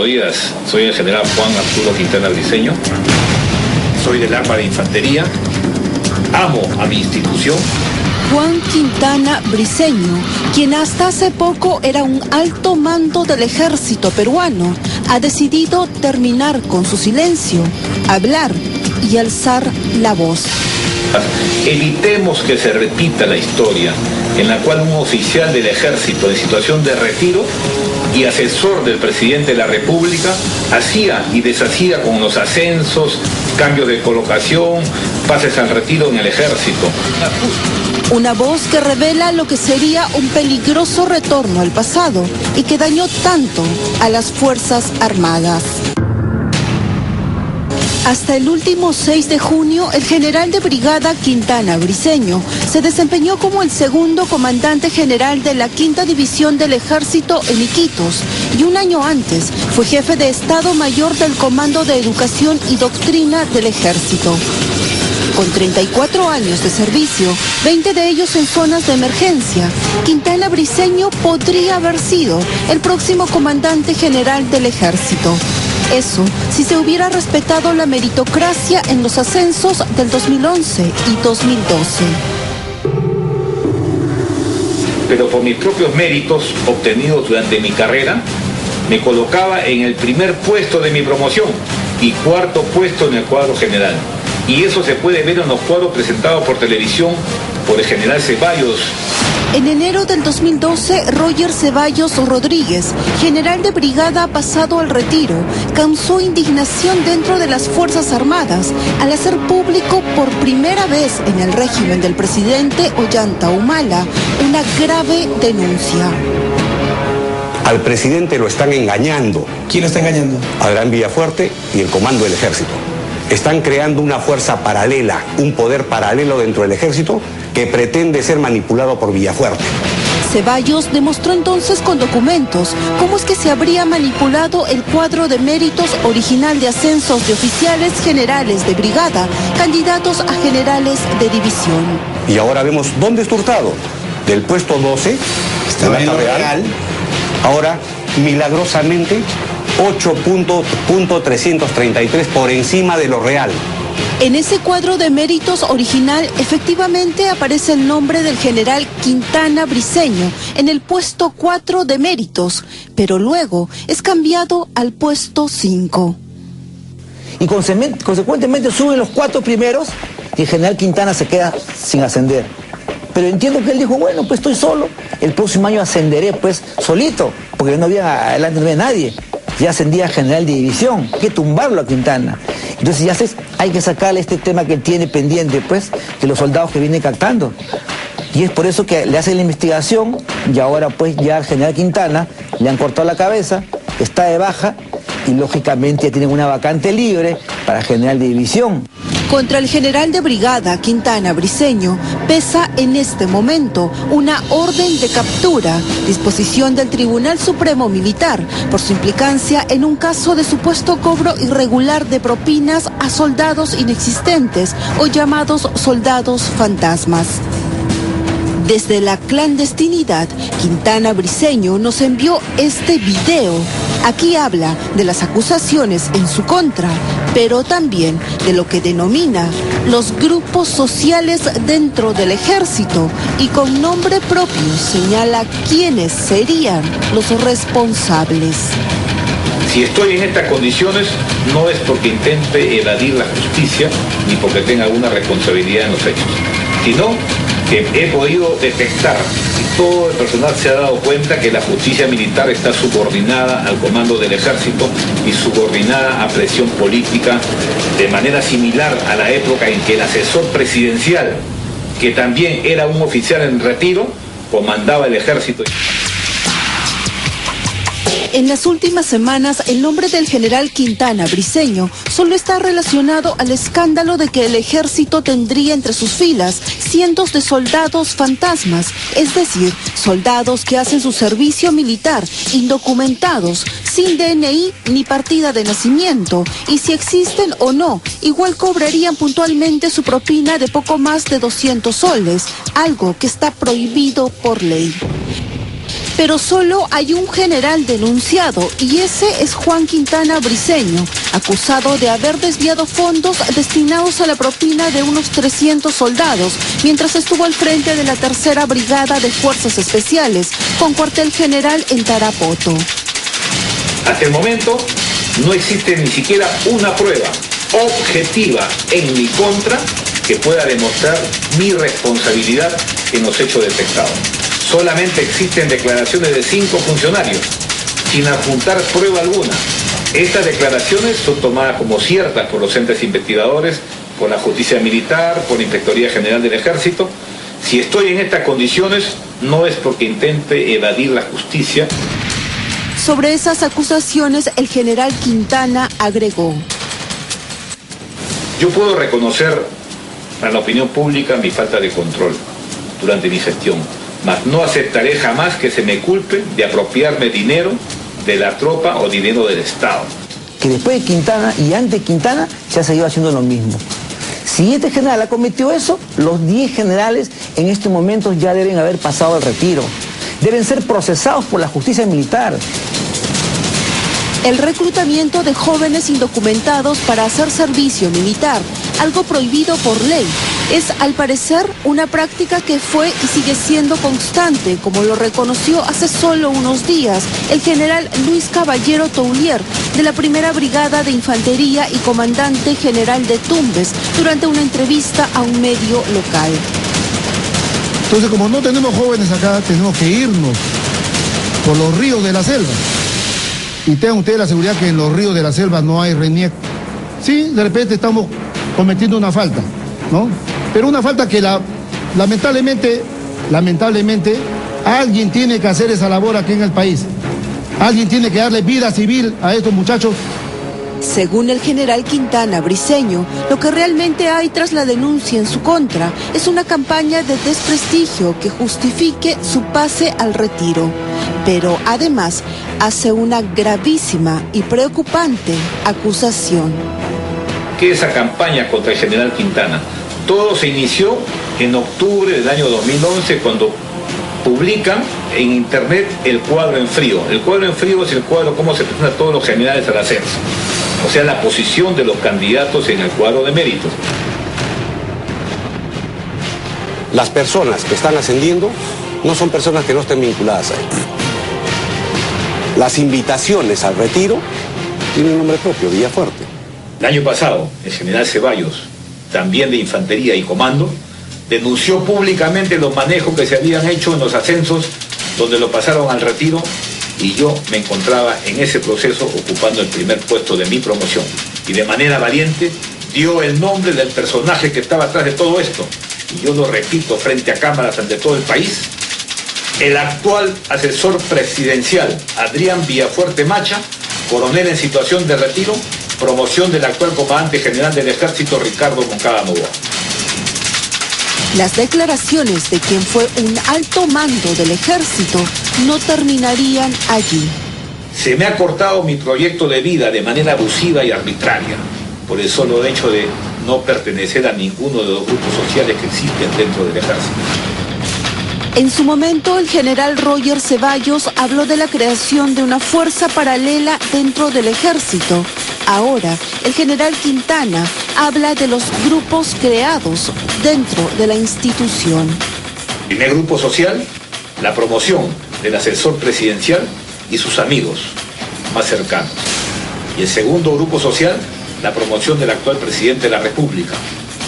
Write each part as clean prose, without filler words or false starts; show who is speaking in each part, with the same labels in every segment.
Speaker 1: días. Soy el general Juan Arturo Quintana Briceño. Soy del Arma de Infantería. Amo a mi institución.
Speaker 2: Juan Quintana Briceño, quien hasta hace poco era un alto mando del ejército peruano, ha decidido terminar con su silencio, hablar y alzar la voz.
Speaker 1: Evitemos que se repita la historia en la cual un oficial del ejército en situación de retiro y asesor del presidente de la República hacía y deshacía con los ascensos, cambios de colocación, pases al retiro en el ejército.
Speaker 2: Una voz que revela lo que sería un peligroso retorno al pasado y que dañó tanto a las Fuerzas Armadas. Hasta el último 6 de junio, el general de brigada Quintana Briceño se desempeñó como el segundo comandante general de la 5ª División del Ejército en Iquitos y un año antes fue jefe de Estado Mayor del Comando de Educación y Doctrina del Ejército. Con 34 años de servicio, 20 de ellos en zonas de emergencia, Quintana Briceño podría haber sido el próximo comandante general del Ejército. Eso si se hubiera respetado la meritocracia en los ascensos del 2011 y 2012.
Speaker 1: Pero por mis propios méritos obtenidos durante mi carrera, me colocaba en el primer puesto de mi promoción y cuarto puesto en el cuadro general. Y eso se puede ver en los cuadros presentados por televisión por el general Ceballos.
Speaker 2: En enero del 2012, Roger Ceballos Rodríguez, general de brigada pasado al retiro, causó indignación dentro de las Fuerzas Armadas al hacer público por primera vez en el régimen del presidente Ollanta Humala una grave denuncia.
Speaker 3: Al presidente lo están engañando.
Speaker 4: ¿Quién lo está engañando?
Speaker 3: Adrián Villafuerte y el comando del ejército. Están creando una fuerza paralela, un poder paralelo dentro del ejército que pretende ser manipulado por Villafuerte.
Speaker 2: Ceballos demostró entonces con documentos cómo es que se habría manipulado el cuadro de méritos original de ascensos de oficiales generales de brigada, candidatos a generales de división.
Speaker 3: Y ahora vemos dónde está Hurtado. Del puesto 12,
Speaker 4: estaba en lo real.
Speaker 3: Ahora, milagrosamente, 8.333 por encima de lo real.
Speaker 2: En ese cuadro de méritos original, efectivamente aparece el nombre del general Quintana Briceño en el puesto 4 de méritos, pero luego es cambiado al puesto 5.
Speaker 5: Y consecuentemente suben los 4 primeros y el general Quintana se queda sin ascender. Pero entiendo que él dijo, bueno, pues estoy solo, el próximo año ascenderé pues solito, porque no había adelante, no había nadie. Ya ascendía a general de división, hay que tumbarlo a Quintana. Entonces ya hay que sacarle este tema que él tiene pendiente, pues, de los soldados que viene captando. Y es por eso que le hacen la investigación y ahora pues ya al general Quintana le han cortado la cabeza, está de baja y lógicamente ya tienen una vacante libre para general de división.
Speaker 2: Contra el general de brigada Quintana Briceño pesa en este momento una orden de captura, disposición del Tribunal Supremo Militar, por su implicancia en un caso de supuesto cobro irregular de propinas a soldados inexistentes o llamados soldados fantasmas. Desde la clandestinidad, Quintana Briceño nos envió este video. Aquí habla de las acusaciones en su contra, pero también de lo que denomina los grupos sociales dentro del ejército y con nombre propio señala quiénes serían los responsables.
Speaker 1: Si estoy en estas condiciones, no es porque intente evadir la justicia ni porque tenga alguna responsabilidad en los hechos, sino que he podido detectar y todo el personal se ha dado cuenta que la justicia militar está subordinada al comando del ejército y subordinada a presión política de manera similar a la época en que el asesor presidencial, que también era un oficial en retiro, comandaba el ejército.
Speaker 2: En las últimas semanas, el nombre del general Quintana Briceño solo está relacionado al escándalo de que el ejército tendría entre sus filas cientos de soldados fantasmas, es decir, soldados que hacen su servicio militar indocumentados, sin DNI ni partida de nacimiento, y si existen o no, igual cobrarían puntualmente su propina de poco más de 200 soles, algo que está prohibido por ley. Pero solo hay un general denunciado y ese es Juan Quintana Briceño, acusado de haber desviado fondos destinados a la propina de unos 300 soldados mientras estuvo al frente de la 3ª Brigada de Fuerzas Especiales con cuartel general en Tarapoto.
Speaker 1: Hasta el momento no existe ni siquiera una prueba objetiva en mi contra que pueda demostrar mi responsabilidad en los hechos detectados. Solamente existen declaraciones de 5 funcionarios, sin adjuntar prueba alguna. Estas declaraciones son tomadas como ciertas por los entes investigadores, por la Justicia Militar, por la Inspectoría General del Ejército. Si estoy en estas condiciones, no es porque intente evadir la justicia.
Speaker 2: Sobre esas acusaciones, el general Quintana agregó:
Speaker 1: yo puedo reconocer a la opinión pública mi falta de control durante mi gestión, mas no aceptaré jamás que se me culpe de apropiarme dinero de la tropa o dinero del Estado.
Speaker 5: Que después de Quintana y antes de Quintana se ha seguido haciendo lo mismo. Si este general ha cometido eso, los 10 generales en este momento ya deben haber pasado al retiro. Deben ser procesados por la justicia militar.
Speaker 2: El reclutamiento de jóvenes indocumentados para hacer servicio militar, algo prohibido por ley, es al parecer una práctica que fue y sigue siendo constante, como lo reconoció hace solo unos días el general Luis Caballero Toulier, de la 1ª Brigada de Infantería y comandante general de Tumbes, durante una entrevista a un medio local.
Speaker 6: Entonces, como no tenemos jóvenes acá, tenemos que irnos por los ríos de la selva. Y tengan ustedes la seguridad que en los ríos de la selva no hay RENIEC. Sí, de repente estamos cometiendo una falta, ¿no? Pero una falta que lamentablemente, alguien tiene que hacer esa labor aquí en el país. Alguien tiene que darle vida civil a estos muchachos.
Speaker 2: Según el general Quintana Briceño, lo que realmente hay tras la denuncia en su contra es una campaña de desprestigio que justifique su pase al retiro. Pero además hace una gravísima y preocupante acusación.
Speaker 1: ¿Qué es esa campaña contra el general Quintana? Todo se inició en octubre del año 2011 cuando publican en internet el cuadro en frío. El cuadro en frío es el cuadro cómo se presentan todos los generales al ascenso. O sea, la posición de los candidatos en el cuadro de méritos.
Speaker 3: Las personas que están ascendiendo no son personas que no estén vinculadas a él. Las invitaciones al retiro tienen un nombre propio, Villafuerte.
Speaker 1: El año pasado, el general Ceballos, también de Infantería y Comando, denunció públicamente los manejos que se habían hecho en los ascensos donde lo pasaron al retiro, y yo me encontraba en ese proceso ocupando el primer puesto de mi promoción. Y de manera valiente dio el nombre del personaje que estaba atrás de todo esto. Y yo lo repito frente a cámaras ante todo el país. El actual asesor presidencial, Adrián Villafuerte Macha, coronel en situación de retiro, promoción del actual comandante general del Ejército, Ricardo Moncada Novoa.
Speaker 2: Las declaraciones de quien fue un alto mando del ejército no terminarían allí.
Speaker 1: Se me ha cortado mi proyecto de vida de manera abusiva y arbitraria, por el solo hecho de no pertenecer a ninguno de los grupos sociales que existen dentro del ejército.
Speaker 2: En su momento, el general Roger Ceballos habló de la creación de una fuerza paralela dentro del ejército. Ahora, el general Quintana habla de los grupos creados dentro de la institución.
Speaker 1: El primer grupo social, la promoción del asesor presidencial y sus amigos más cercanos. Y el segundo grupo social, la promoción del actual presidente de la República,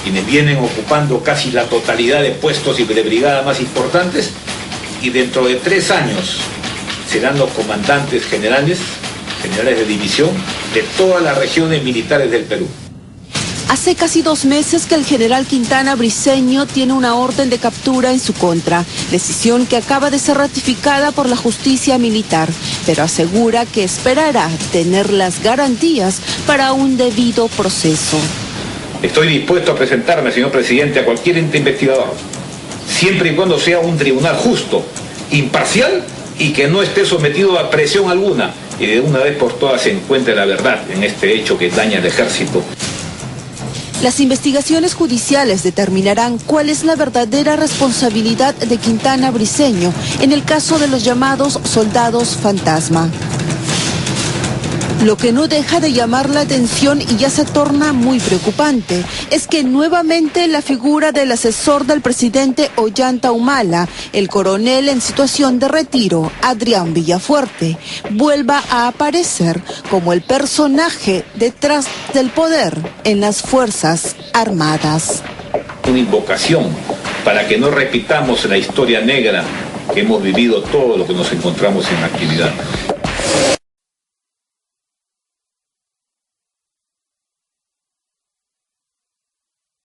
Speaker 1: quienes vienen ocupando casi la totalidad de puestos y de brigada más importantes, y dentro de 3 años serán los comandantes generales de división de todas las regiones militares del Perú.
Speaker 2: Hace casi 2 meses que el general Quintana Briceño tiene una orden de captura en su contra, decisión que acaba de ser ratificada por la justicia militar, pero asegura que esperará tener las garantías para un debido proceso.
Speaker 1: Estoy dispuesto a presentarme, señor presidente, a cualquier ente investigador, siempre y cuando sea un tribunal justo, imparcial y que no esté sometido a presión alguna, y de una vez por todas se encuentre la verdad en este hecho que daña al ejército.
Speaker 2: Las investigaciones judiciales determinarán cuál es la verdadera responsabilidad de Quintana Briceño en el caso de los llamados soldados fantasma. Lo que no deja de llamar la atención y ya se torna muy preocupante es que nuevamente la figura del asesor del presidente Ollanta Humala, el coronel en situación de retiro, Adrián Villafuerte, vuelva a aparecer como el personaje detrás del poder en las Fuerzas Armadas.
Speaker 1: Una invocación para que no repitamos la historia negra que hemos vivido todos los que nos encontramos en la actividad.